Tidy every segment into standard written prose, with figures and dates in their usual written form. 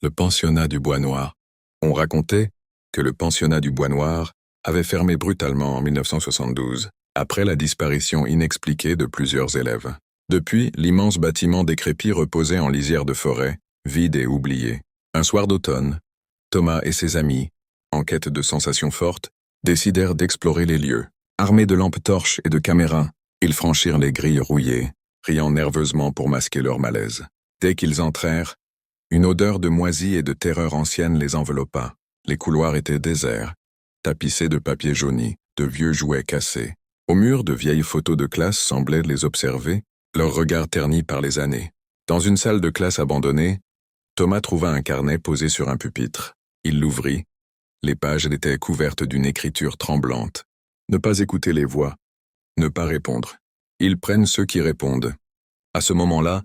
Le pensionnat du Bois Noir. On racontait que le pensionnat du Bois Noir avait fermé brutalement en 1972, après la disparition inexpliquée de plusieurs élèves. Depuis, l'immense bâtiment décrépit reposait en lisière de forêt, vide et oublié. Un soir d'automne, Thomas et ses amis, en quête de sensations fortes, décidèrent d'explorer les lieux. Armés de lampes torches et de caméras, ils franchirent les grilles rouillées, riant nerveusement pour masquer leur malaise. Dès qu'ils entrèrent, une odeur de moisie et de terreur ancienne les enveloppa. Les couloirs étaient déserts, tapissés de papier jauni, de vieux jouets cassés. Au mur, de vieilles photos de classe semblaient les observer, leurs regards ternis par les années. Dans une salle de classe abandonnée, Thomas trouva un carnet posé sur un pupitre. Il l'ouvrit. Les pages étaient couvertes d'une écriture tremblante. Ne pas écouter les voix. Ne pas répondre. Ils prennent ceux qui répondent. À ce moment-là,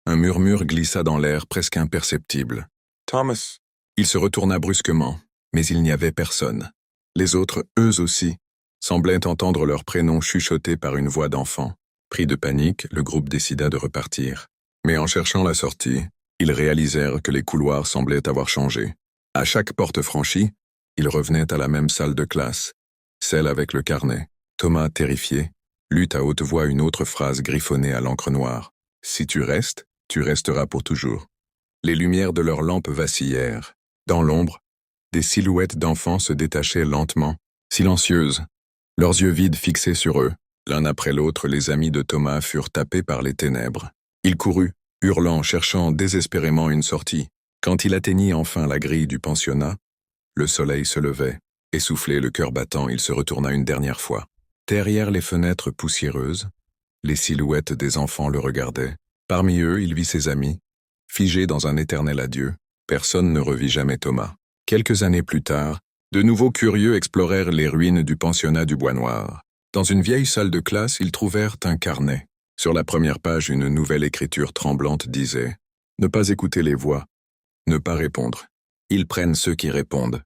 un murmure glissa dans l'air presque imperceptible. Thomas. Il se retourna brusquement, mais il n'y avait personne. Les autres, eux aussi, semblaient entendre leurs prénoms chuchotés par une voix d'enfant. Pris de panique, le groupe décida de repartir. Mais en cherchant la sortie, ils réalisèrent que les couloirs semblaient avoir changé. À chaque porte franchie, ils revenaient à la même salle de classe, celle avec le carnet. Thomas, terrifié, lut à haute voix une autre phrase griffonnée à l'encre noire. « Si tu restes, tu resteras pour toujours. » Les lumières de leurs lampes vacillèrent. Dans l'ombre, des silhouettes d'enfants se détachaient lentement, silencieuses, leurs yeux vides fixés sur eux. L'un après l'autre, les amis de Thomas furent tapés par les ténèbres. Il courut, hurlant, cherchant désespérément une sortie. Quand il atteignit enfin la grille du pensionnat, le soleil se levait. Essoufflé, le cœur battant, il se retourna une dernière fois. Derrière les fenêtres poussiéreuses, les silhouettes des enfants le regardaient. Parmi eux, il vit ses amis, figés dans un éternel adieu. Personne ne revit jamais Thomas. Quelques années plus tard, de nouveaux curieux explorèrent les ruines du pensionnat du Bois Noir. Dans une vieille salle de classe, ils trouvèrent un carnet. Sur la première page, une nouvelle écriture tremblante disait « Ne pas écouter les voix, ne pas répondre. Ils prennent ceux qui répondent. »